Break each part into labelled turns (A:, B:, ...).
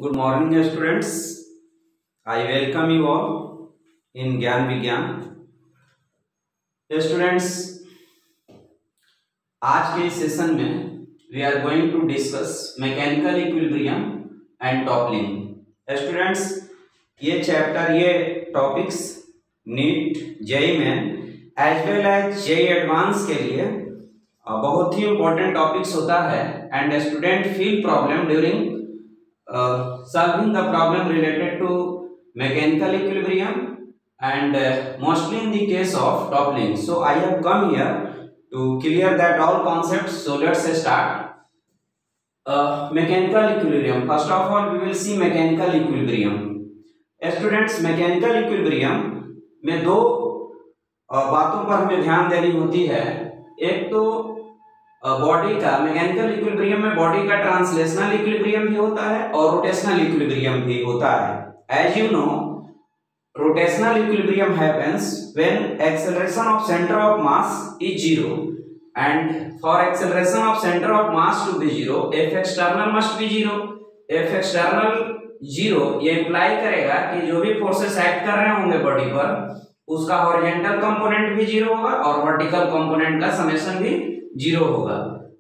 A: Good morning, students. I welcome you all in ज्ञान विज्ञान। Students, आज के इस सेशन में we are going to discuss mechanical equilibrium and toppling. Students, ये चैप्टर, ये topics NEET, JEE main as well as JEE advance के लिए बहुत ही इंपॉर्टेंट टॉपिक्स होता है and student feel problem during solving the problem related to mechanical equilibrium and mostly in the case of toppling. So I have come here to clear that all concepts. So let's start. Mechanical equilibrium. First of all, we will see mechanical equilibrium. Students, mechanical equilibrium में दो बातों पर हमें ध्यान देनी होती है। एक तो बॉडी का, मैकेनिकल इक्विलिब्रियम में बॉडी का ट्रांसलेशनल इक्विलिब्रियम भी होता है और रोटेशनल इक्विलिब्रियम भी होता है। As you know, rotational equilibrium happens when acceleration of centre of mass is zero and for acceleration of centre of mass to be zero, F external must be zero. F external zero ये imply करेगा कि जो भी forces act कर रहे होंगे body पर, उसका हॉरिजॉन्टल कंपोनेंट भी जीरो होगा और वर्टिकल कंपोनेंट का समेशन भी जीरो होगा।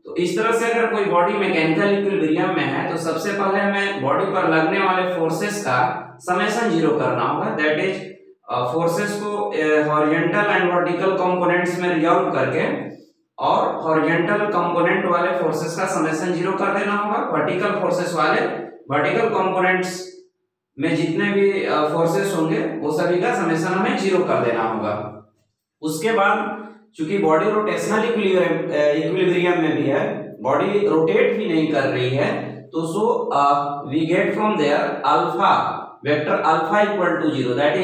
A: तो इस तरह से अगर कोई बॉडी मैकेनिकल इक्विलिब्रियम में है तो सबसे पहले हमें बॉडी पर लगने वाले फोर्सेस का समेशन जीरो करना होगा। दैट इज फोर्सेस को हॉरिजॉन्टल एंड वर्टिकल कंपोनेंट्स में रिजॉल्व करके और हॉरिजॉन्टल कंपोनेंट वाले फोर्सेस का समेशन जीरो कर देना होगा। वर्टिकल फोर्सेस वाले, वर्टिकल कंपोनेंट्स में जितने भी फोर्सेस होंगे वो सभी का समेशन हमें जीरो कर देना होगा। उसके बाद चूंकि बॉडी रोटेशनल इक्विलिब्रियम में भी है, बॉडी रोटेट भी नहीं कर रही है, तो so we get from there alpha, vector alpha equal to zero. That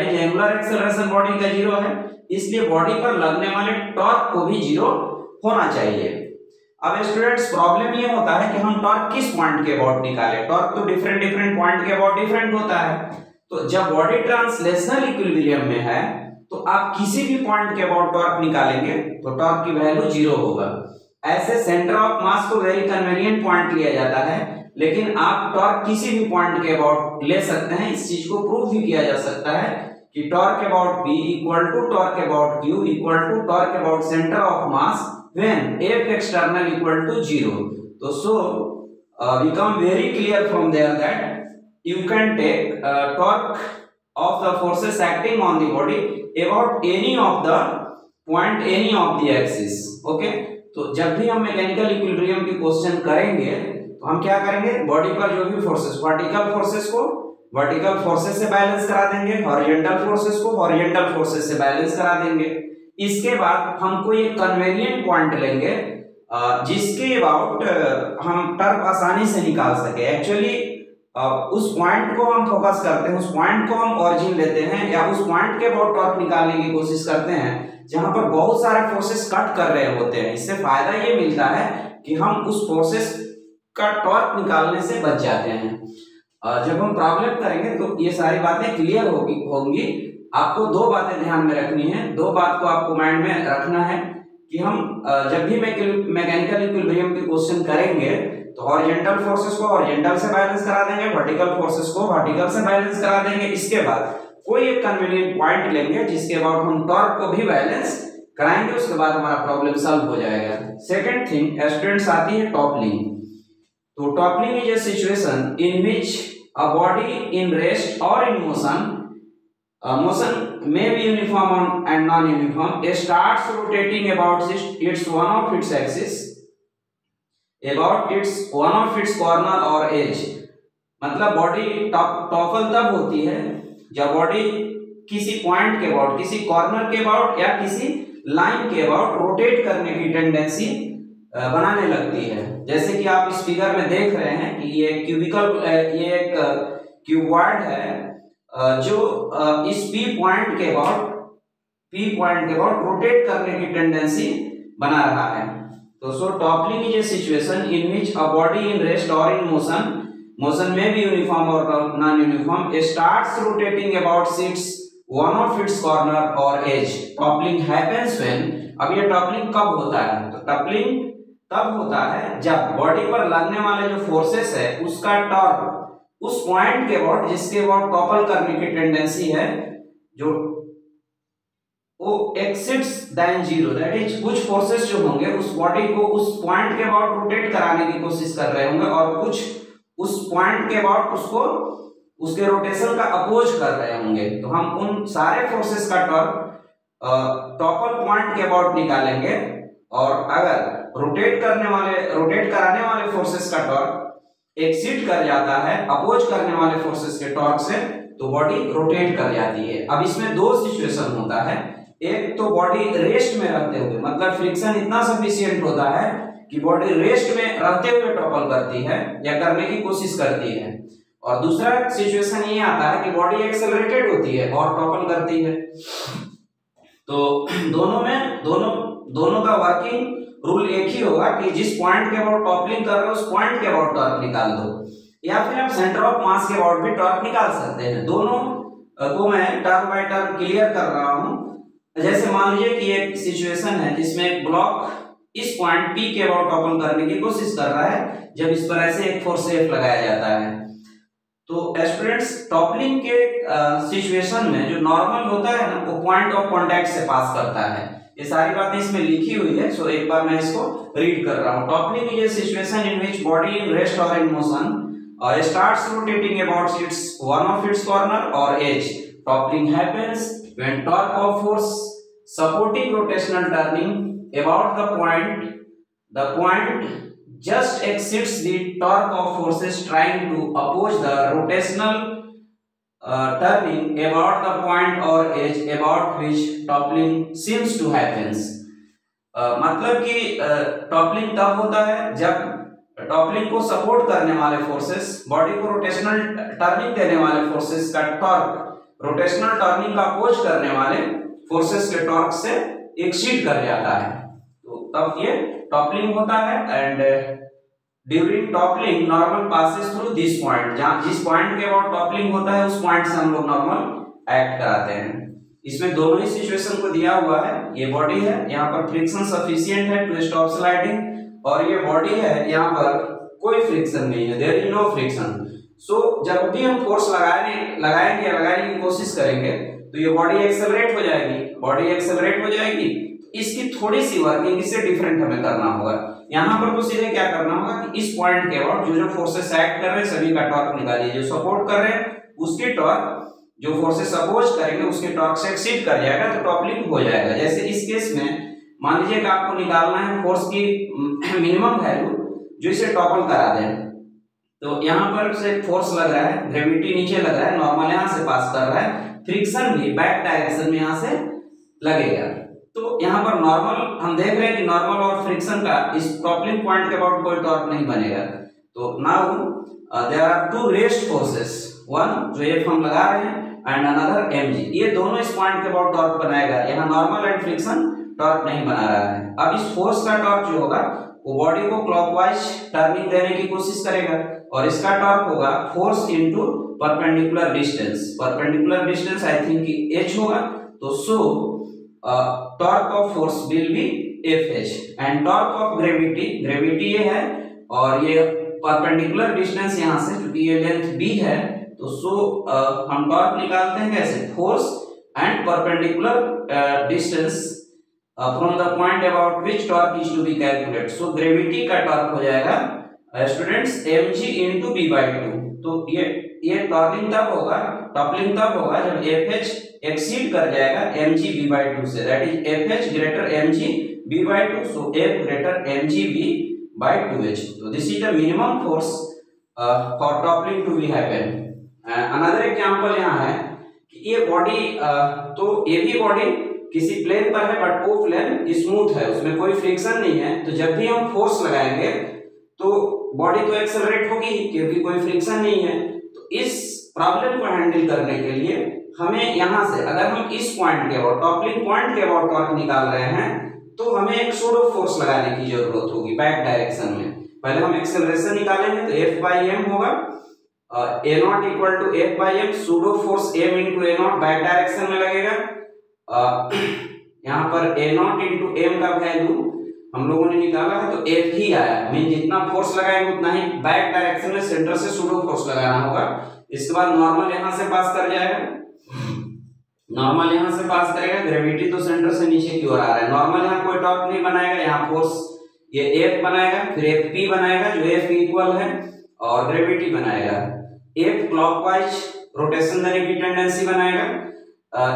A: is angular acceleration body का जीरो है, इसलिए बॉडी पर लगने वाले टॉर्क को भी जीरो होना चाहिए। अब स्टूडेंट्स, प्रॉब्लम ये होता है कि हम टॉर्क किस पॉइंट के अबाउट निकालें। टॉर्क तो डिफरेंट पॉइंट के अबाउट डिफरेंट होता है। तो जब बॉडी ट्रांसलेशनल इक्विलिब्रियम में है तो आप किसी भी पॉइंट के अबाउट टॉर्क निकालेंगे तो टॉर्क की वैल्यू जीरो होगा। ऐसे सेंटर ऑफ मास को वेरी कन्वीनियंट पॉइंट लिया जाता है, लेकिन आप टॉर्क किसी भी पॉइंट के अबाउट ले सकते हैं। इस चीज को प्रूव भी किया जा सकता है कि torque about P equal to torque about Q equal to torque about centre of mass when F external equal to zero. तो so we come very clear from there that you can take torque of the forces acting on the body about any of the point, any of the axis. Okay, तो जब भी हम mechanical equilibrium की question करेंगे तो हम क्या करेंगे, बॉडी पर जो भी फोर्सेस, वर्टिकल फोर्सेस को वर्टिकल फोर्सेस से बैलेंस करा देंगे, हॉरिजॉन्टल फोर्सेस को हॉरिजॉन्टल फोर्सेस से बैलेंस करा देंगे। इसके बाद हम कोई एक कन्वीनियंट पॉइंट लेंगे जिसके अबाउट हम टॉर्क आसानी से निकाल सके। एक्चुअली उस पॉइंट को हम फोकस करते हैं, उस पॉइंट को हम ऑरिजिन लेते हैं या उस पॉइंट के अबाउट टॉर्क निकालने की कोशिश करते हैं जहां पर बहुत सारे फोर्सेस कट कर रहे होते हैं। इससे फायदा ये मिलता है कि हम उस फोर्सेस का टॉर्क निकालने से बच जाते हैं। जब हम प्रॉब्लम करेंगे तो ये सारी बातें क्लियर होंगी। आपको दो बातें ध्यान में रखनी है, दो बात को आपको माइंड में रखना है कि हम जब भी मैकेनिकल इक्विलिब्रियम के क्वेश्चन करेंगे तो हॉरिजॉन्टल फोर्सेस को हॉरिजॉन्टल से बैलेंस करा देंगे, वर्टिकल फोर्सेस को वर्टिकल से बैलेंस करा देंगे। इसके बाद कोई एक कन्वीनियंट पॉइंट लेंगे जिसके अबाउट हम टॉर्क को भी बैलेंस कराएंगे। उसके बाद हमारा प्रॉब्लम सॉल्व हो जाएगा। सेकंड थिंग स्टूडेंट्स, आती है टॉपलिंग। तो toppling is a situation in which a body in rest और in motion, motion may be uniform and non-uniform, starts rotating about its one of its axis, about its one of its corner or edge। मतलब body topple तब होती है जब body किसी point के about, किसी corner के अबाउट या किसी लाइन के अबाउट रोटेट करने की टेंडेंसी बनाने लगती है। जैसे कि आप इस फिगर में देख रहे हैं कि ये ये एक क्यूबॉइड है जो इस P पॉइंट के अबाउट रोटेट करने की टेंडेंसी बना रहा है। तो so toppling is a situation in which a body in rest और इन मोशन में भी यूनिफॉर्म और non uniform starts rotating about its one of its corner और एज। टॉपलिंग हैपेंस व्हेन, अब ये टॉपलिंग कब होता है, तो टॉपलिंग तब होता है जब बॉडी पर लगने वाले जो फोर्सेस है उसका टॉर्क उस पॉइंट के अबाउट जिसके अबाउट टॉपल करने की टेंडेंसी है, जो वो exceeds than zero, that is कुछ फोर्सेस जो होंगे उस बॉडी को उस पॉइंट के अबाउट रोटेट कराने की कोशिश कर रहे होंगे और कुछ उस पॉइंट के अबाउट उसको उसके रोटेशन का अपोज कर रहे होंगे। तो हम उन सारे फोर्सेस का टॉर्क टॉपल पॉइंट के अबाउट निकालेंगे और अगर रोटेट कराने वाले फोर्सेस का टॉर्क एक्सीड कर जाता है अपोज करने वाले फोर्सेस के टॉर्क से, तो बॉडी रोटेट कर जाती है। अब इसमें दो सिचुएशन होता है, एक तो बॉडी रेस्ट में रहते हुए, मतलब फ्रिक्शन इतना सफिशिएंट होता है कि बॉडी रेस्ट में रहते हुए टॉपल करती है या करने की कोशिश करती है, और दूसरा सिचुएशन ये आता है कि बॉडी एक्सेलरेटेड होती है और टॉपल करती है। तो दोनों का वर्किंग रूल एक ही होगा कि जिस पॉइंट के अबाउट टॉपलिंग कर रहे हो उस पॉइंट के अबाउट टॉर्क निकाल दो, या फिर आप सेंटर ऑफ मास के अबाउट भी टॉर्क निकाल सकते हैं। दोनों को मैं टर्म बाय टर्म क्लियर कर रहा हूं। जैसे मान लीजिए कि एक सिचुएशन है जिसमें एक ब्लॉक इस पॉइंट P के अबाउट टॉपल करने की कोशिश कर रहा है, जब इस पर ऐसे एक फोर्स F लगाया जाता है। तो स्टूडेंट्स, टॉपलिंग के सिचुएशन में जो नॉर्मल होता है ना, वो पॉइंट ऑफ कांटेक्ट से पास करता है। ये सारी बातें इसमें लिखी हुई है, सो एक बार मैं इसको रीड कर रहा हूँ। Toppling is a situation in which body in rest और in motion starts rotating about one of its corner or edge. Toppling happens when torque of force supporting rotational turning about the point just exceeds the torque of forces trying to oppose the rotational turning about the point or edge about which toppling seems to happens. मतलब कि toppling तब होता है जब toppling को support करने वाले forces body को रोटेशनल टर्निंग देने वाले फोर्सेस का टॉर्क रोटेशनल टर्निंग का अपोज करने वाले फोर्सेस के टॉर्क से एक्सीड कर जाता है, तो तब ये टॉपलिंग होता है। And during toppling normal passes through this point, जहां जिस पॉइंट के अबाउट टॉपलिंग होता है उस पॉइंट से हम लोग नॉर्मल एक्ट कराते हैं। इसमें दोनों ही सिचुएशन को दिया हुआ है। ये बॉडी है, यहाँ पर फ्रिक्शन सफिशिएंट है टू स्टॉप स्लाइडिंग, और ये बॉडी है, यहाँ पर कोई फ्रिक्शन नहीं है, देयर इज नो फ्रिक्शन। सो जब भी हम फोर्स लगाने की कोशिश करेंगे तो ये बॉडी एक्सेलरेट हो जाएगी। इसकी थोड़ी सी वर्किंग इससे डिफरेंट हमें करना होगा। यहाँ पर तो सीधे क्या करना होगा कि इस पॉइंट के अबाउट जो फोर्सेस एक्ट कर रहे हैं सभी का टॉर्क निकालिए। जो सपोर्ट कर रहे हैं उसकी टॉर्क, जो फोर्सेस अपोज करेंगे उसके टॉर्क से एक्सीड कर जाएगा, तो टॉपलिंग हो जाएगा। जैसे इस केस में मान लीजिए कि आपको निकालना है फोर्स की मिनिमम वैल्यू जो इसे टॉपल करा दे, तो यहाँ पर से फोर्स लग रहा है, ग्रेविटी नीचे लग रहा है, नॉर्मल यहाँ से पास कर रहा है, फ्रिक्शन भी बैक डायरेक्शन में यहाँ से लगेगा। तो यहाँ पर नॉर्मल हम देख रहे हैं कि नॉर्मल और फ्रिक्शन का इस टॉपलिंग पॉइंट के अबाउट कोई टॉर्क नहीं बनेगा। तो now there are two rest forces, one जो F हम लगा रहे हैं एंड अनदर mg, ये दोनों इस पॉइंट के अबाउट टॉर्क बनाएगा। यहाँ नॉर्मल एंड फ्रिक्शन टॉर्क नहीं बना रहा है। अब इस फोर्स का टॉर्क जो होगा वो बॉडी को क्लॉकवाइज टर्निंग देने की कोशिश करेगा, और इसका टॉर्क होगा force into perpendicular distance I think h होगा। तो सो torque of force will be Fh, and torque of gravity ये है, और ये परपेंडिकुलर डिस्टेंस यहाँ से चूंकि ये लेंथ b है, तो सो हम टॉर्क निकालते हैं कैसे, force and perpendicular distance from the point about which torque is to be calculated. So gravity का टॉर्क हो जाएगा स्टूडेंट्स mg into b/2। तो ये टॉपलिंग तब होगा जब Fh एक्सीड कर जाएगा mg b/2 से, that is Fh greater mg b/2, so F greater mg b/2h। तो this is the minimum force for toppling to be happen. Another example यहाँ है कि ये बॉडी, तो ये भी बॉडी किसी प्लेन पर है बट वो प्लेन स्मूथ है, उसमें कोई फ्रिक्शन नहीं है। तो जब भी हम फोर्स लगाएंगे तो बॉडी तो एक्सेलरेट होगी क्योंकि कोई फ्रिक्शन नहीं है। तो इस प्रॉब्लम को हैंडल करने के लिए हमें यहाँ से, अगर हम इस पॉइंट के अबाउट टॉपलिंग पॉइंट के अबाउट टॉर्क निकाल रहे हैं, तो हमें एक सूडो फोर्स लगाने की जरूरत होगी बैक डायरेक्शन में। पहले हम एक्सेलरेशन निकालेंगे तो F/m होगा, a0 equal to F/m, pseudo force m into a0 back direction में लगेगा। यहाँ पर a0 इंटू m का वैल्यू हम लोगों ने निकाला है तो F ही आया, मीन जितना फोर्स लगाएंगे उतना ही बैक डायरेक्शन में सेंटर से सूडो फोर्स लगाना होगा। इसके बाद नॉर्मल यहां से पास कर जाएगा, नॉर्मल यहां से पास करेगा, ग्रेविटी तो सेंटर से नीचे की ओर आ रहा है, नॉर्मल यहां कोई टॉर्क नहीं बनाएगा, यहाँ फोर्स ये F बनाएगा, फिर Fp बनाएगा जो F इक्वल है, और ग्रेविटी बनाएगा, F क्लॉकवाइज रोटेशन देने की टेंडेंसी बनाएगा,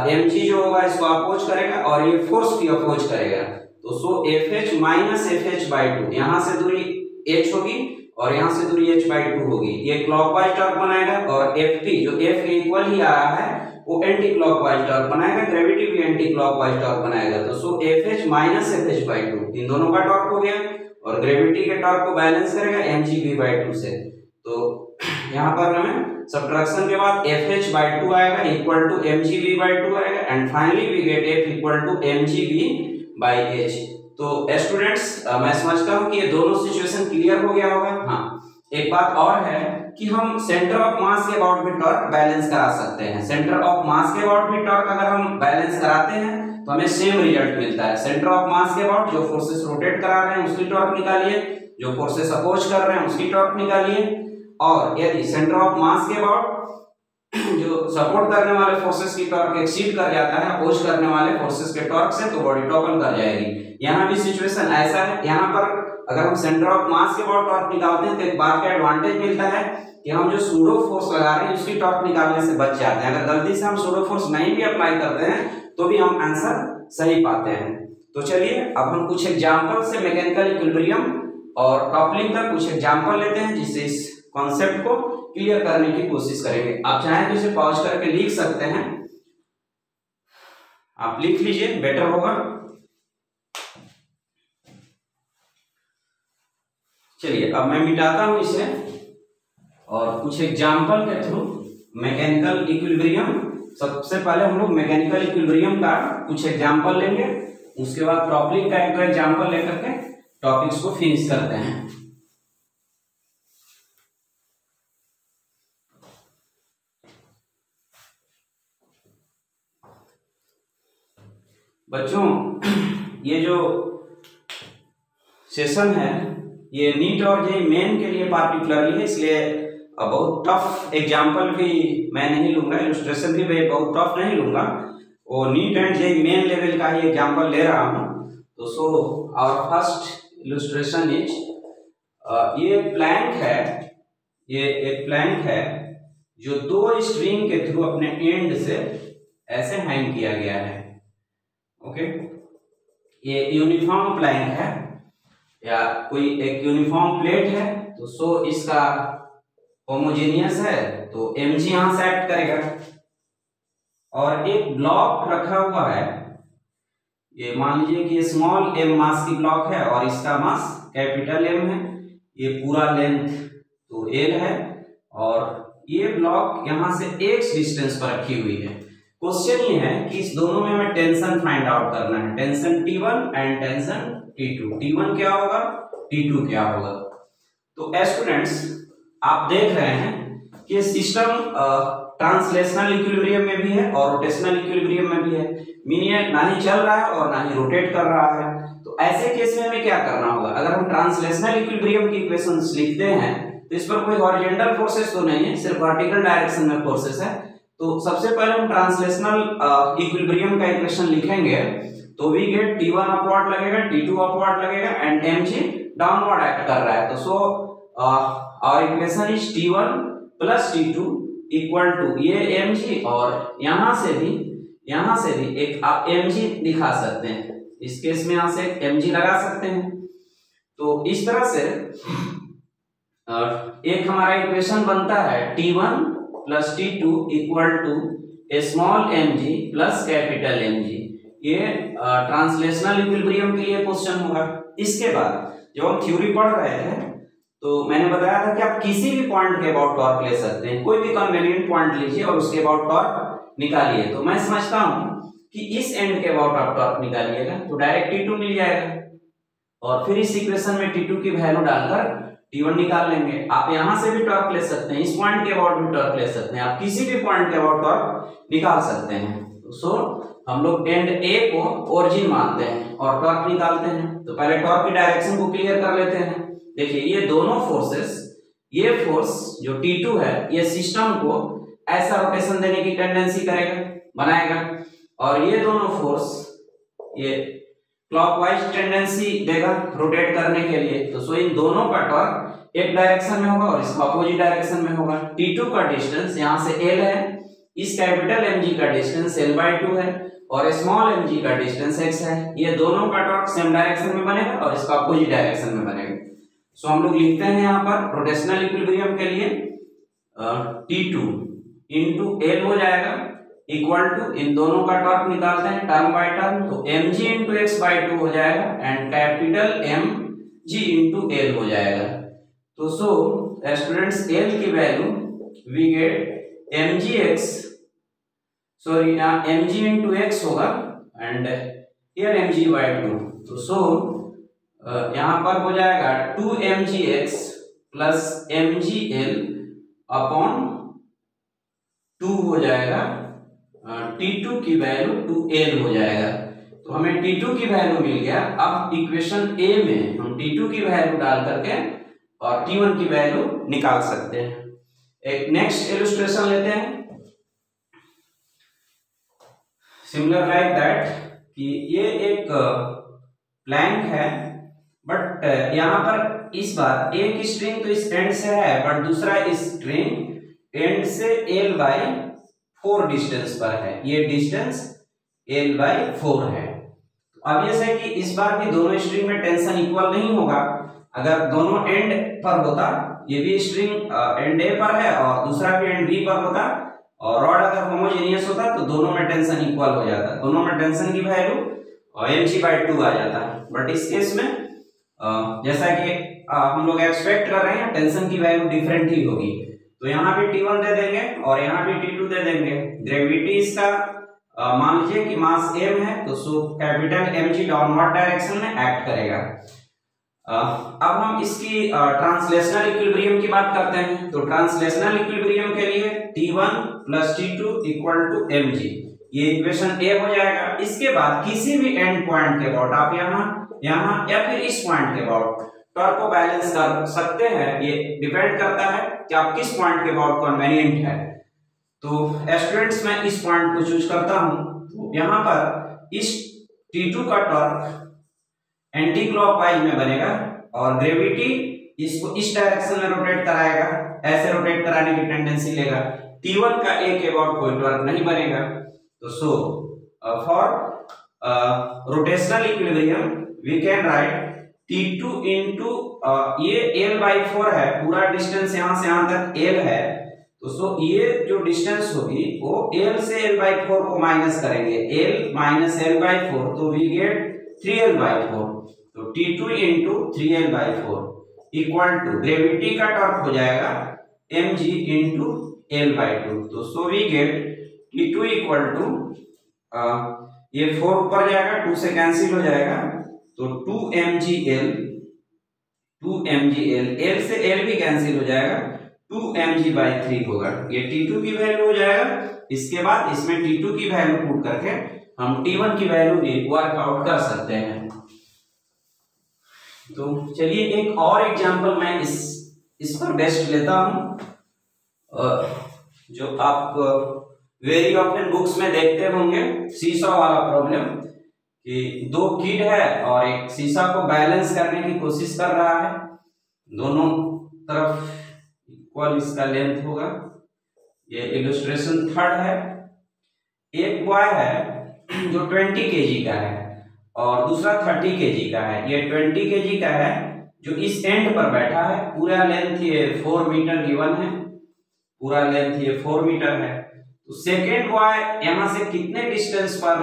A: mg जो होगा इसको अपोज करेगा और ये फोर्स भी अपोज करेगा, तो सो FH माइनस FH बाई 2, यहाँ से दूरी h होगी और यहाँ से दूरी h बाई 2 होगी, ये क्लॉकवाइज टॉर्क बनाएगा, और Fp जो F के इक्वल ही आ रहा है वो एंटी क्लॉकवाइज टॉर्क बनाएगा, ग्रेविटी भी एंटी क्लॉकवाइज टॉर्क बनाएगा, तो सो FH माइनस FH बाई 2 इन दोनों का टॉर्क हो गया, और ग्रेविटी के टॉर्क को बैलेंस करेगा mgv बाई 2 से, तो यहाँ पर हमें सब्ट्रैक्शन के बाद FH बाई 2 आएगा इक्वल टू mgv बाई 2 आएगा, and finally we get F equal to mgv by h। तो स्टूडेंट्स मैं समझता हूँ कि ये दोनों सिचुएशन क्लियर हो गया होगा। हाँ, एक बात और है कि हम सेंटर ऑफ मास के अबाउट भी टॉर्क बैलेंस करा सकते हैं, सेंटर ऑफ मास के अबाउट भी टॉर्क अगर हम बैलेंस कराते हैं तो हमें सेम रिजल्ट मिलता है। सेंटर ऑफ मास के अबाउट जो फोर्सेस रोटेट करा रहे हैं उसकी टॉर्क निकालिए, जो फोर्सेस अपोज कर रहे हैं उसकी टॉर्क निकालिए, और यदि सेंटर ऑफ मास के अबाउट जो सपोर्ट करने वाले फोर्सेस की टॉर्क एक्सीड कर जाता है अपोज करने वाले फोर्सेस के टॉर्क से, तो बॉडी टॉपल कर जाएगी। यहाँ भी सिचुएशन ऐसा है, यहाँ पर अगर हम सेंटर ऑफ मास के अबाउट टॉर्क निकालते हैं तो एक बात का एडवांटेज मिलता है कि हम जो सूडो फोर्स लगा रहे हैं उसकी टॉर्क निकालने से बच जाते हैं। अगर गलती से हम सूडो फोर्स नहीं भी अप्लाई करते हैं तो भी हम आंसर सही पाते हैं। तो चलिए अब हम कुछ एग्जाम्पल से मैकेनिकल इक्विलिब्रियम और कपलिंग का कुछ एग्जाम्पल लेते हैं जिससे इस कॉन्सेप्ट को क्लियर करने की कोशिश करेंगे। आप चाहें तो इसे पॉज करके लिख सकते हैं, आप लिख लीजिए बेटर होगा। चलिए अब मैं मिटाता हूं इसे और कुछ एग्जाम्पल के थ्रू मैकेनिकल इक्विलिब्रियम, सबसे पहले हम लोग मैकेनिकल इक्विलिब्रियम का कुछ एग्जाम्पल लेंगे, उसके बाद कपलिंग का एक एग्जाम्पल लेकर के टॉपिक्स को फिनिश करते हैं। बच्चों ये जो सेशन है ये नीट और जेईई मेन के लिए पार्टिकुलरली है, इसलिए बहुत टफ एग्जाम्पल भी मैं नहीं लूंगा, इलस्ट्रेशन भी मैं बहुत टफ नहीं लूंगा, वो NEET and JEE main level का ही एग्जाम्पल ले रहा हूँ। तो so our first illustration is ये प्लैंक है, ये एक प्लैंक है जो दो स्ट्रिंग के थ्रू अपने एंड से ऐसे हैंग किया गया है। ओके, ये यूनिफॉर्म प्लैंक है या कोई एक यूनिफॉर्म प्लेट है, तो सो इसका होमोजेनियस है तो mg यहां से एक्ट करेगा, और एक ब्लॉक रखा हुआ है, ये मान लीजिए कि ये स्मॉल m मास की ब्लॉक है और इसका मास कैपिटल M है, ये पूरा लेंथ तो L है, और ये ब्लॉक यहां से x डिस्टेंस पर रखी हुई है। क्वेश्चन ये है कि इस दोनों में हमें टेंशन फाइंड आउट करना है, tension T1 and tension T2, T1 क्या होगा T2 क्या होगा। तो स्टूडेंट्स आप देख रहे हैं कि सिस्टम ट्रांसलेशनल इक्विलिब्रियम में भी है और रोटेशनल इक्विलिब्रियम में भी है, मीनिंग ना ही चल रहा है और ना ही रोटेट कर रहा है। तो ऐसे केस में हमें क्या करना होगा, अगर हम ट्रांसलेशनल इक्विलिब्रियम की इक्वेशंस लिखते हैं तो इस पर कोई हॉरिजॉन्टल फोर्सेस तो नहीं है, सिर्फ वर्टिकल डायरेक्शन में फोर्सेस है। तो सबसे पहले हम ट्रांसलेशनल इक्विलिब्रियम का इक्वेशन लिखेंगे तो वी गेट T1 अपवर्ड लगेगा, T2 अपवर्ड लगेगा एंड mg डाउनवर्ड एक्ट कर रहा है। तो so our equation is T1 plus T2 equal to ये mg, और यहां से भी एक आप mg दिखा सकते हैं, इस केस में यहां से mg लगा सकते हैं। तो इस तरह से एक हमारा इक्वेशन बनता है T1 plus T2 equal to a small mg plus capital mg। ये ट्रांसलेशनल इक्विलिब्रियम के लिए क्वेश्चन होगा। इसके बाद जब हम थ्योरी पढ़ रहे थे तो मैंने बताया था कि आप किसी भी पॉइंट के अबाउट टॉर्क ले सकते हैं, कोई भी कन्वीनियंट पॉइंट लीजिए और उसके अबाउट टॉर्क निकालिए। तो मैं समझता हूं कि इस एंड के अबाउट आप टॉर्क निकालिएगा तो डायरेक्ट T2 मिल जाएगा, और फिर इस इक्वेशन में T2 की वैल्यू डालकर T1 निकाल लेंगे। आप यहां से भी टॉर्क ले सकते हैं, इस पॉइंट के अबाउट भी टॉर्क ले सकते हैं, आप किसी भी पॉइंट के अबाउट टॉर्क निकाल सकते हैं। सो हम लोग एंड ए को ओरिजिन मानते हैं और टॉर्क निकालते हैं। तो पहले टॉर्क की डायरेक्शन को क्लियर कर लेते हैं। देखिए ये दोनों फोर्सेस, ये फोर्स जो T2 है ये सिस्टम को ऐसा रोटेशन देने की टेंडेंसी करेगा, बनाएगा, और ये दोनों फोर्स ये क्लॉकवाइज टेंडेंसी देगा रोटेट करने के लिए। तो सो इन दोनों का टॉर्क एक डायरेक्शन में होगा और इसका अपोजिट डायरेक्शन में होगा। T2 का डिस्टेंस यहाँ से L है, इस कैपिटल mg का डिस्टेंस L/2 है और स्मॉल mg का डिस्टेंस x है। ये दोनों का टॉर्क सेम डायरेक्शन में बनेगा और इसका अपोजिट डायरेक्शन में बनेगा। सो हम लोग लिखते हैं यहाँ पर रोटेशनल इक्विलिब्रियम के लिए T2 इंटू L हो जाएगा इक्वल टू, इन दोनों का टॉर्क निकालते हैं टर्म बाय टर्म, तो mg इंटू x/2 हो जाएगा and capital mg into L हो जाएगा। तो सो स्टूडेंट्स L की value we get mgx, sorry यहाँ mg इंटू x होगा एंड here mg/2। तो सो यहाँ पर हो जाएगा 2mgx प्लस mgl अपॉन 2 हो जाएगा, T2 की वैल्यू 2L हो जाएगा। तो हमें T2 की वैल्यू मिल गया। अब इक्वेशन A में हम T2 की वैल्यू डाल करके और T1 की वैल्यू निकाल सकते हैं। एक नेक्स्ट इलस्ट्रेशन लेते हैं सिमिलर लाइक दैट, कि ये एक प्लैंक है बट यहाँ पर इस बार एक स्ट्रिंग तो इस एंड से है बट दूसरा स्ट्रिंग एंड से L/4 डिस्टेंस पर है। ये डिस्टेंस L/4 है। तो अब ये है कि इस बार भी दोनों स्ट्रिंग में टेंशन इक्वल नहीं होगा। अगर दोनों एंड पर होता, ये भी स्ट्रिंग एंड ए पर है और दूसरा भी एंड बी पर होता और रॉड अगर होमोजेनियस होता तो दोनों में टेंशन इक्वल हो जाता, दोनों में टेंशन की वैल्यू mg/2 आ जाता। बट इस केस में जैसा कि हम लोग एक्सपेक्ट कर रहे हैं टेंशन की वैल्यू डिफरेंट ही होगी। तो यहाँ भी T1 दे देंगे और यहाँ भी T2 दे देंगे। ग्रेविटी इसका मान लीजिए कि मास m है, तो so capital mg downward direction में एक्ट करेगा। अब हम इसकी ट्रांसलेशनल इक्विलिब्रियम की बात करते हैं। तो ट्रांसलेशनल इक्विलिब्रियम के लिए T1 plus T2 equal to mg, ये इक्वेशन A हो जाएगा। इसके बाद किसी भी एंड पॉइंट के अबाउट आप यहाँ या फिर इस पॉइंट के अबाउट टॉर्क को बैलेंस कर सकते हैं। ये डिपेंड करता है कि आप किस पॉइंट के अबाउट कन्वीनियंट है। तो स्टूडेंट्स मैं इस पॉइंट को चूज करता हूं। तो यहाँ पर इस T2 का टॉर्क एंटी क्लॉकवाइज में बनेगा और ग्रेविटी इसको इस डायरेक्शन में रोटेट कराएगा, ऐसे रोटेट कराने की टेंडेंसी लेगा। T1 का A के अबाउट कोई टॉर्क नहीं बनेगा। तो so for rotational equilibrium we can write T2 into ये L/4 है, पूरा डिस्टेंस यहाँ से यहाँ तक L है। तो सो ये जो डिस्टेंस होगी वो L से L/4 को माइनस करेंगे, L माइनस L/4, तो वी गेट 3L/4। तो T2 into 3L/4 equal to gravity का टॉर्क हो जाएगा mg इंटू L/2। तो so we get T2 equal to ये 4 ऊपर जाएगा, 2 से कैंसिल हो जाएगा, तो 2mgl, L से L भी कैंसिल हो जाएगा, 2mg/3 होगा। ये T2 की वैल्यू हो जाएगा। इसके बाद इसमें T2 की वैल्यू पुट करके हम T1 की वैल्यू भी वर्कआउट कर सकते हैं। तो चलिए एक और एग्जांपल मैं इस पर बेस्ट लेता हूं, जो आप वेरी ऑफ्टन बुक्स में देखते होंगे, सीसॉ वाला प्रॉब्लम, कि दो किड है और एक शीशा को बैलेंस करने की कोशिश कर रहा है, दोनों तरफ इक्वल इसका लेंथ होगा। ये इलस्ट्रेशन थर्ड है। एक बॉय है जो 20 kg का है और दूसरा 30 kg का है। ये 20 kg का है जो इस एंड पर बैठा है, पूरा लेंथ ये 4 मीटर गिवन है, पूरा लेंथ ये 4 मीटर है। तो सेकेंड बॉय यहां से कितने डिस्टेंस पर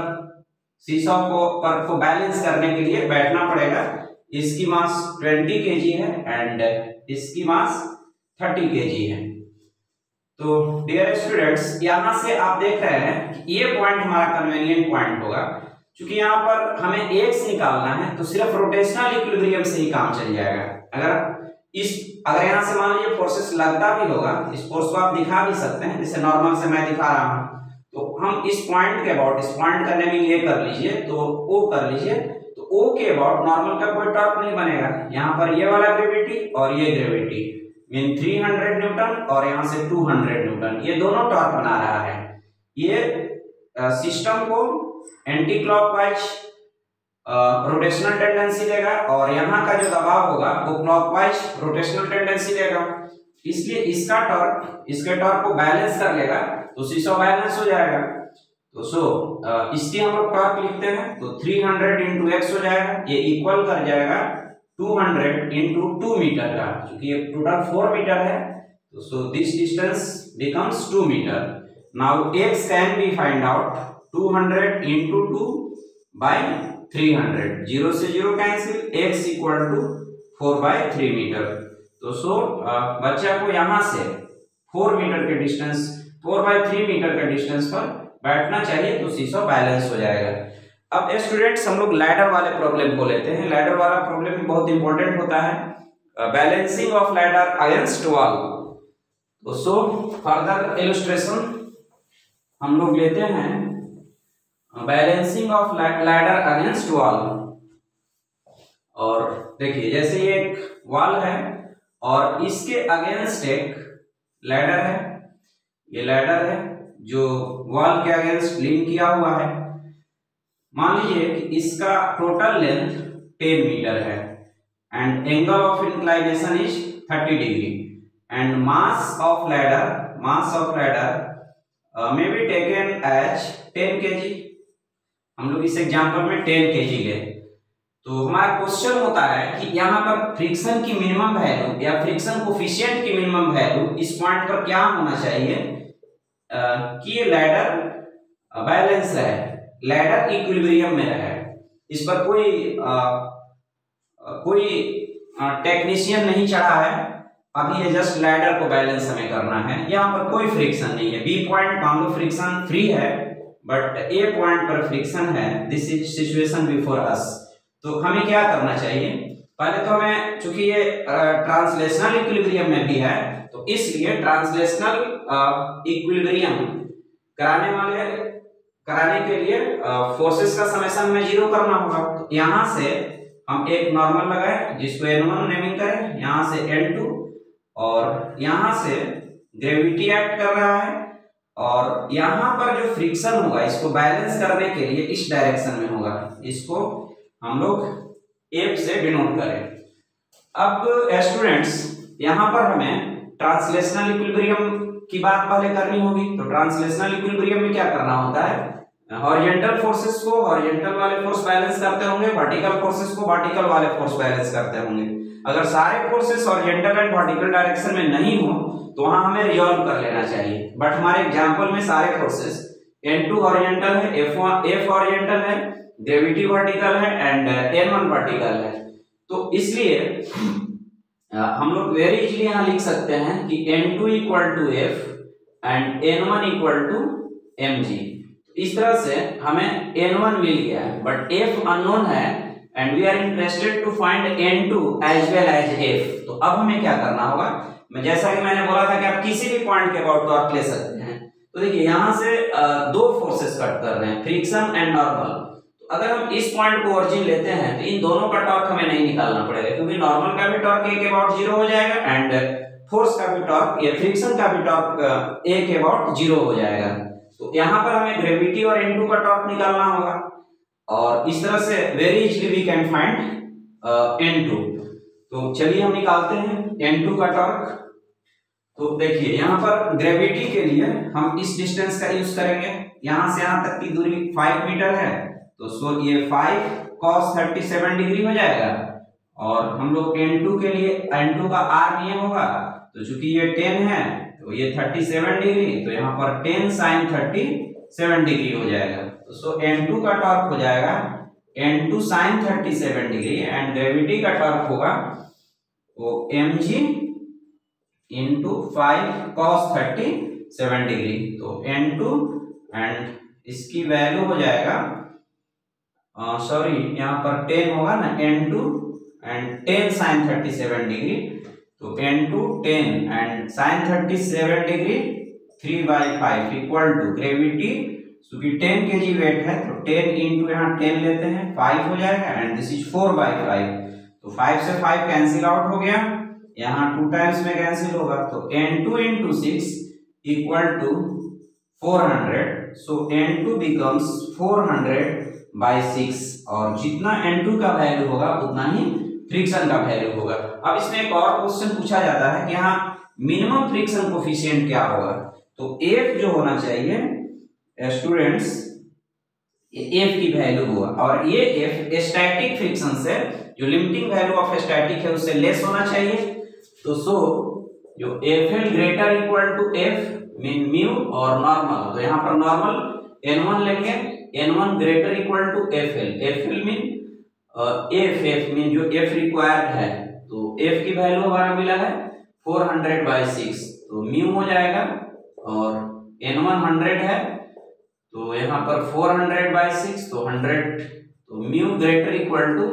A: शीशा को बैलेंस करने के लिए बैठना पड़ेगा? इसकी मास 20 kg है एंड इसकी मास 30 kg है। तो डियर स्टूडेंट्स, यहां से आप देख रहे हैं कि ये पॉइंट हमारा कन्वीनियंट पॉइंट होगा। क्योंकि यहाँ पर हमें x निकालना है तो सिर्फ रोटेशनल इक्विलिब्रियम से ही काम चल जाएगा। अगर यहाँ से मान लीजिए फोर्सेस लगता भी होगा, इस फोर्स को आप दिखा भी सकते हैं, जैसे नॉर्मल से मैं दिखा रहा हूँ, तो हम इस पॉइंट के अबाउट, इस पॉइंट का नेमिंग ये कर लीजिए, तो O कर लीजिए, तो O के अबाउट नॉर्मल का कोई टॉर्क नहीं बनेगा। यहाँ पर ये वाला ग्रेविटी और ये ग्रेविटी मीन 300 न्यूटन और यहाँ से 200 न्यूटन, ये दोनों टॉर्क बना रहा है। ये सिस्टम को एंटी क्लॉकवाइज रोटेशनल टेंडेंसी देगा और यहाँ का जो दबाव होगा वो क्लॉकवाइज रोटेशनल टेंडेंसी देगा। इसलिए इसका टॉर्क इसके टॉर्क को बैलेंस कर लेगा, तो सीसॉ बैलेंस हो जाएगा। तो इसकी हम लोग टॉर्क लिखते हैं, तो 300 इंटू एक्स हो जाएगा, ये इक्वल कर जाएगा 200 इंटू 2 मीटर का, क्योंकि ये टोटल 4 मीटर है, तो so this distance becomes 2 metre. Now X can be find out 200 into 2 by 300, 0 से 0 cancel, x equal to 4/3 metre. तो बच्चा को यहाँ से 4 मीटर के डिस्टेंस, 4/3 मीटर के डिस्टेंस पर बैठना चाहिए, तो सीसॉ बैलेंस हो जाएगा। अब स्टूडेंट्स हम लोग लैडर वाले प्रॉब्लम को लेते हैं। लैडर वाला प्रॉब्लम भी बहुत इंपॉर्टेंट होता है, balancing of ladder against wall. तो फर्दर इलस्ट्रेशन हम लोग लेते हैं balancing of ladder against wall. और देखिए जैसे ये एक वॉल है और इसके अगेंस्ट एक लैडर है, ये लैडर है जो वॉल के अगेंस्ट लीन किया हुआ है। मान लीजिए कि इसका टोटल लेंथ 10 मीटर है and angle of inclination is 30 degree and mass of ladder may be taken as 10 kg। हम लोग इस एग्जांपल में 10 kg ले, तो हमारा क्वेश्चन होता है कि यहाँ पर फ्रिक्शन की मिनिमम वैल्यू या फ्रिक्शन कोफिशिएंट की मिनिमम वैल्यू इस पॉइंट पर क्या होना चाहिए कि ये लैडर बैलेंस है, लैडर इक्विलिब्रियम में रहे। इस पर कोई टेक्नीशियन नहीं चढ़ा है, अभी ये जस्ट लैडर को बैलेंस हमें करना है। यहाँ पर कोई फ्रिक्शन नहीं है, बी पॉइंट मान लो फ्रिक्शन फ्री है बट ए पॉइंट पर फ्रिक्शन है। This is situation before us. तो हमें क्या करना चाहिए, पहले तो हमें, चूंकि ये ट्रांसलेशनल इक्विलिब्रियम में भी है, तो इसलिए ट्रांसलेशनल इक्विलिब्रियम कराने के लिए फोर्सेस का समेशन में 0 करना होगा। तो यहाँ से हम एक नॉर्मल लगाए जिसको n1 नेमिंग करें, यहाँ से n2, और यहाँ से ग्रेविटी एक्ट कर रहा है और यहाँ पर जो फ्रिक्शन होगा इसको बैलेंस करने के लिए इस डायरेक्शन में होगा, इसको हम लोग F से डिनोट करें। अब स्टूडेंट्स यहाँ पर हमें ट्रांसलेशनल इक्विलिब्रियम की बात पहले करनी होगी। तो ट्रांसलेशनल इक्विलिब्रियम में क्या करना होता है, हॉरिजॉन्टल फोर्सेस को हॉरिजॉन्टल वाले फोर्स बैलेंस करते होंगे, वर्टिकल फोर्सेस को वर्टिकल वाले फोर्स बैलेंस करते होंगे। अगर सारे forces horizontal and vertical direction में नहीं हो तो वहां हमें रिजॉल्व कर लेना चाहिए, बट हमारे एग्जांपल में सारे फोर्सेस n2 हॉरिजॉन्टल है, F हॉरिजॉन्टल है, ग्रेविटी वर्टिकल है एंड n1 वर्टिकल है। तो इसलिए हम लोग वेरी इजीली यहाँ लिख सकते हैं कि n2 equal to F and n1 equal to mg। इस तरह से हमें n1 मिल गया है बट F अननोन है and we are interested to find n2 as well as F। तो अब हमें क्या करना होगा, जैसा कि मैंने बोला था कि आप किसी भी पॉइंट के अबाउट टॉर्क ले सकते हैं। तो देखिए यहाँ से दो फोर्सेस कट कर रहे हैं, फ्रिक्शन एंड नॉर्मल। तो अगर हम इस पॉइंट को ओरिजिन लेते हैं तो इन दोनों का टॉर्क हमें नहीं निकालना पड़ेगा, क्योंकि नॉर्मल का भी टॉर्क ए के अबाउट 0 हो जाएगा एंड फोर्स का भी टॉर्क या फ्रिक्शन का भी टॉर्क ए के अबाउट 0 हो जाएगा। तो यहाँ पर हमें ग्रेविटी और n2 का टॉर्क निकालना होगा और इस तरह से very easily we can find n2। तो चलिए हम निकालते हैं n2 का टॉर्क। तो देखिए यहाँ पर ग्रेविटी के लिए हम इस डिस्टेंस का यूज करेंगे, यहाँ से यहाँ तक की दूरी 5 मीटर है, तो ये 5 cos 37 डिग्री हो जाएगा। और हम लोग n2 के लिए n2 का r नियम होगा, तो चूंकि ये 10 है तो ये 37 डिग्री, तो यहाँ पर 10 sin 37 डिग्री हो जाएगा। तो n2 का टॉर्क हो जाएगा n2 sin 37 degree and gravity का टॉर्क होगा वो mg इंटू 5 cos 37 डिग्री। तो n2 एंड इसकी वैल्यू हो जाएगा, सॉरी यहाँ पर 10 होगा ना, n2 एंड 10 sin 37 डिग्री। तो n2 10 and sin 37 degree 3/5 equal to gravity क्योंकि 10 kg वेट है तो 10 इंटू यहाँ 10 लेते हैं 5 हो जाएगा एंड दिस इज 4/5। तो 5 से 5 कैंसिल आउट हो गया, यहाँ 2 टाइम्स में कैंसिल होगा तो N2 into 6 equal to 400। So N2 becomes 400/6 और जितना N2 का वैल्यू होगा उतना ही फ्रिक्शन का वैल्यू होगा। अब इसमें एक और क्वेश्चन पूछा जाता है कि यहाँ मिनिमम फ्रिक्शन कोफिशिएंट क्या होगा। तो F जो होना चाहिए स्टूडेंट्स, F की वैल्यू हुआ और ये F स्टैटिक फ्रिक्शन से जो लिमिटिंग वैल्यू ऑफ स्टैटिक है उससे लेस होना चाहिए। तो सो जो FL greater equal to F mean mu और नॉर्मल, तो यहाँ पर नॉर्मल N1 लेंगे, N1 greater equal to FL, FL mean F mean जो F रिक्वायर्ड है, तो F की वैल्यू हमारा मिला है 400/6 तो म्यू हो जाएगा और N1 100 है तो यहाँ पर 400/6 तो 100 तो mu greater equal to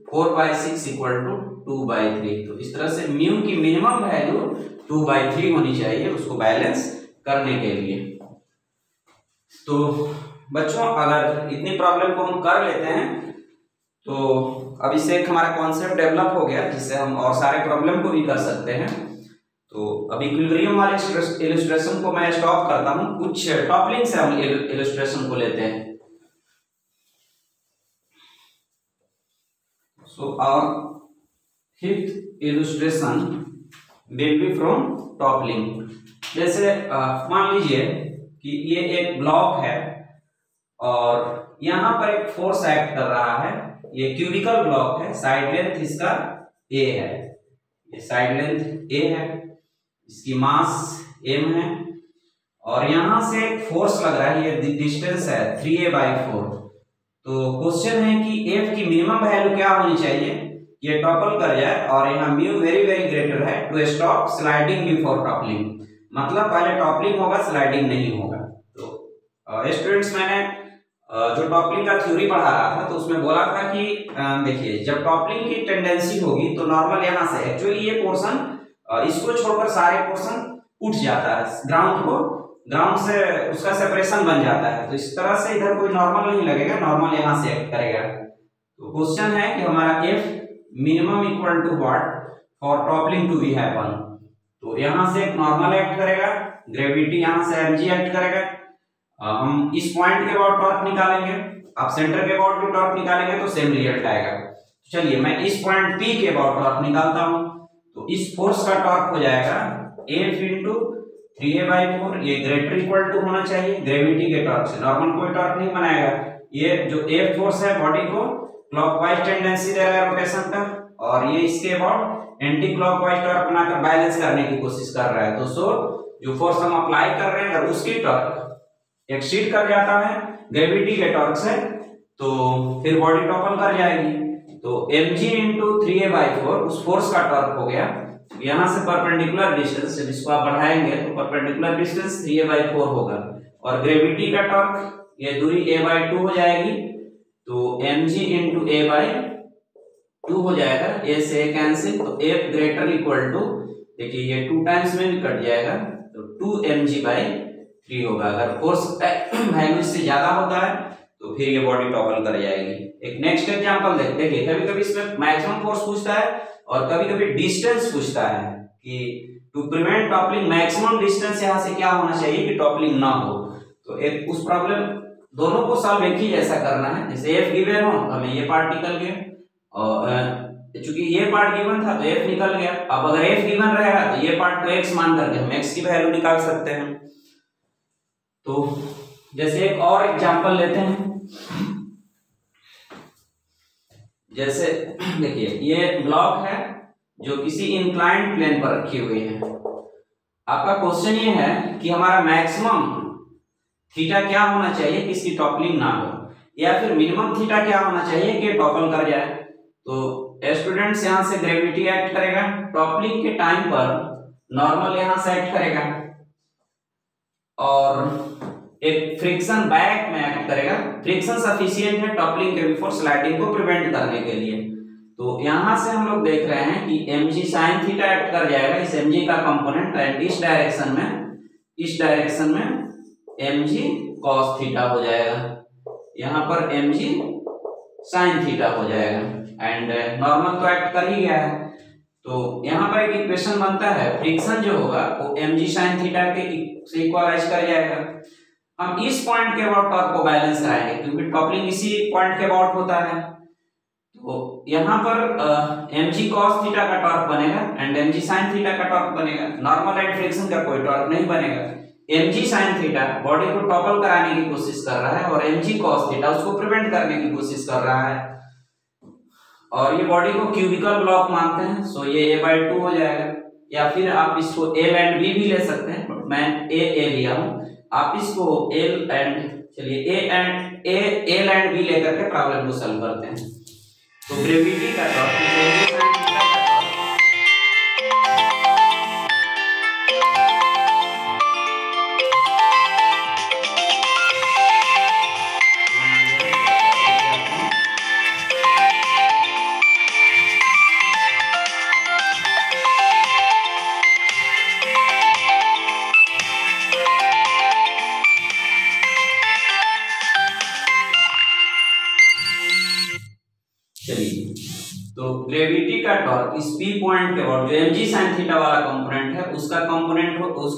A: 4/6 equal to 2/3। तो इस तरह से म्यू की मिनिमम वैल्यू 2/3 होनी चाहिए उसको बैलेंस करने के लिए। तो बच्चों अगर इतनी प्रॉब्लम को हम कर लेते हैं तो अब इससे एक हमारा कॉन्सेप्ट डेवलप हो गया जिससे हम और सारे प्रॉब्लम को भी कर सकते हैं। तो अब इक्विलिब्रियम वाले इलस्ट्रेशन को मैं स्टॉप करता हूं, कुछ टॉपलिंग से हम इलस्ट्रेशन को लेते हैं। So our fifth illustration will be from toppling. जैसे मान लीजिए कि ये एक ब्लॉक है और यहाँ पर एक फोर्स एक्ट कर रहा है, ये क्यूबिकल ब्लॉक है, साइड लेंथ इसका a है, ये साइड लेंथ a है, इसकी मास m है और यहां से एक फोर्स लग रहा है, ये डिस्टेंस है 3a/4। तो क्वेश्चन है कि f की मिनिमम वैल्यू क्या होनी चाहिए, ये टॉपल कर जाए और यहाँ म्यू वेरी वेरी ग्रेटर है to stop sliding before toppling, मतलब पहले टॉपलिंग होगा स्लाइडिंग नहीं होगा। तो स्टूडेंट्स मैंने जो टॉपलिंग का थ्योरी पढ़ा रहा था तो उसमें बोला था कि देखिए जब टॉपलिंग की टेंडेंसी होगी तो नॉर्मल यहाँ से एक्चुअली ये पोर्शन इसको छोड़कर सारे पोर्शन उठ जाता है, ग्राउंड से उसका सेपरेशन बन जाता है, तो इस तरह से इधर कोई नॉर्मल नहीं लगेगा, नॉर्मल यहाँ से एक्ट करेगा। तो क्वेश्चन है कि हमारा F minimum equal to what for toppling to be happen. तो यहाँ से एक नॉर्मल एक्ट करेगा, ग्रेविटी यहाँ से mg एक्ट करेगा, हम इस पॉइंट के अबाउट टॉर्क निकालेंगे, आप सेंटर के अबाउट भी टॉर्क निकालेंगे तो सेम रिजल्ट आएगा। चलिए मैं इस पॉइंट P के अबाउट टॉर्क निकालता हूं, तो इस फोर्स का टॉर्क हो जाएगा F इंटू 3a/4, ये ग्रेटर इक्वल टू होना चाहिए ग्रेविटी के टॉर्क से, नॉर्मल कोई टॉर्क नहीं बनाएगा। ये जो F फोर्स है बॉडी को क्लॉकवाइज टेंडेंसी दे रहा है रोटेशन का और ये इसके अबाउट एंटी क्लॉकवाइज टॉर्क बनाकर बैलेंस करने की कोशिश कर रहा है। तो सो जो फोर्स हम अप्लाई कर रहे हैं अगर उसकी टॉर्क एक्सीड कर जाता है ग्रेविटी के टॉर्क से तो फिर बॉडी टॉपल कर जाएगी। तो mg इंटू 3a/4 उस फोर्स का टॉर्क हो गया, यहां से परपेंडिकुलर डिस्टेंस जिसको आप बढ़ाएंगे तो परपेंडिकुलर डिस्टेंस 3a/4 होगा और ग्रेविटी का टॉर्क ये दूरी a/2 हो जाएगी, तो mg इंटू a/2 हो जाएगा, a से a कैंसिल, तो F ग्रेटर इक्वल टू देखिए ये 2 टाइम्स में भी कट जाएगा तो 2mg/3 होगा। अगर फोर्स वैल्यू से ज्यादा होता है तो फिर ये बॉडी टॉपल कर जाएगी। एक नेक्स्ट एग्जांपल देखिए, कभी कभी इसमें मैक्सिमम फोर्स पूछता है और कभी कभी डिस्टेंस पूछता है कि to prevent toppling maximum distance यहां से क्या होना चाहिए कि टॉपलिंग ना हो। तो एक उस प्रॉब्लम दोनों को सॉल्व एक ही जैसा करना है, जैसे F गिवन हो हमें ये पार्ट निकल गया और चूंकि ये पार्ट गिवन था तो F निकल गया। अब अगर F गिवन रहेगा तो ये पार्ट को x मान करके हम x की वैल्यू निकाल सकते हैं। तो जैसे एक और एग्जांपल लेते हैं, जैसे देखिए ये ब्लॉक है जो किसी इंक्लाइंड प्लेन पर रखी हुई है। आपका क्वेश्चन ये है कि हमारा मैक्सिमम थीटा क्या होना चाहिए कि इसकी टॉपलिंग ना हो, या फिर मिनिमम थीटा क्या होना चाहिए कि टॉपल कर जाए। तो स्टूडेंट्स यहां से ग्रेविटी एक्ट करेगा, टॉपलिंग के टाइम पर नॉर्मल यहां से एक्ट करेगा और एक फ्रिक्शन बैक में एक्ट करेगा। फ्रिक्शन सफिशिएंट है टॉपलिंग के बिफोर स्लाइडिंग को प्रिवेंट करने के लिए। तो यहां से हम लोग देख रहे हैं कि mg sin थीटा एक्ट कर जाएगा इस mg का कंपोनेंट, एंड इस डायरेक्शन में mg कॉस थीटा हो जाएगा, यहाँ पर mg साइन थीटा हो जाएगा, एंड नॉर्मल तो एक्ट कर ही गया है। तो यहाँ पर एक इक्वेशन बनता है, फ्रिक्शन जो होगा वो mg साइन थीटा के से इक्वलाइज कर जाएगा। हम इस पॉइंट के अबाउट टॉर्क को बैलेंस कराएंगे क्योंकि कपलिंग इसी पॉइंट के अबाउट होता है। तो यहाँ पर mg cos थीटा का टॉर्क बनेगा एंड mg sin थीटा का टॉर्क बनेगा। नॉर्मल एंड फ्रिक्शन का कोई टॉर्क नहीं बनेगा। mg sin थीटा बॉडी को टॉपल कराने की कोशिश कर रहा है और mg cos थीटा उसको प्रिवेंट करने की कोशिश कर रहा है, और ये बॉडी को क्यूबिकल ब्लॉक मानते हैं, सो ये a/2 हो जाएगा। या फिर आप इसको L एंड B भी ले सकते हैं, बट मैं A लिया हूँ। आप इसको L एंड B लेकर के प्रॉब्लम को सॉल्व करते हैं। तो ग्रेविटी का टॉर्क ग्रेविटी का टॉर्क इस P पॉइंट के बाद जो mg sin थीटा वाला कंपोनेंट है उसका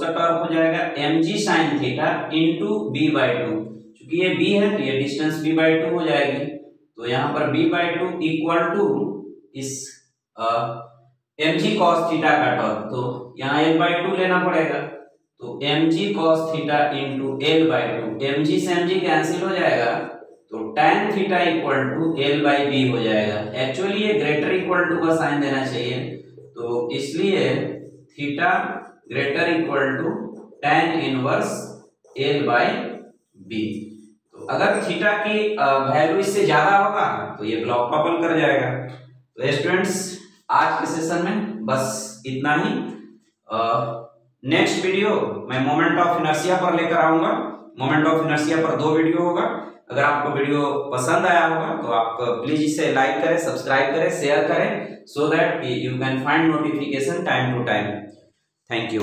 A: टॉर्क हो जाएगा mg sin theta into b/2। क्योंकि ये b है तो ये डिस्टेंस b/2 हो जाएगी। तो यहाँ पर b/2 इक्वल टू इस mg cos थीटा का टॉर्क, तो यहाँ l/2 लेना पड़ेगा। तो mg cos theta into l/2, mg से mg कैंसिल हो जाएगा, तो tan theta equal to l/b हो जाएगा। एक्चुअली ये ग्रेटर इक्वल टू का साइन देना चाहिए, तो इसलिए theta greater equal to tan inverse l/b। तो अगर थीटा की वैल्यू इससे ज्यादा होगा तो ये ब्लॉक कपल कर जाएगा। तो स्टूडेंट्स आज के सेशन में बस इतना ही। नेक्स्ट वीडियो मैं मोमेंट ऑफ इनर्शिया पर लेकर आऊंगा। मोमेंट ऑफ इनर्शिया पर 2 वीडियो होगा। अगर आपको वीडियो पसंद आया होगा तो आप प्लीज इसे लाइक करें, सब्सक्राइब करें, शेयर करें, so that you can find notification time to time. Thank you.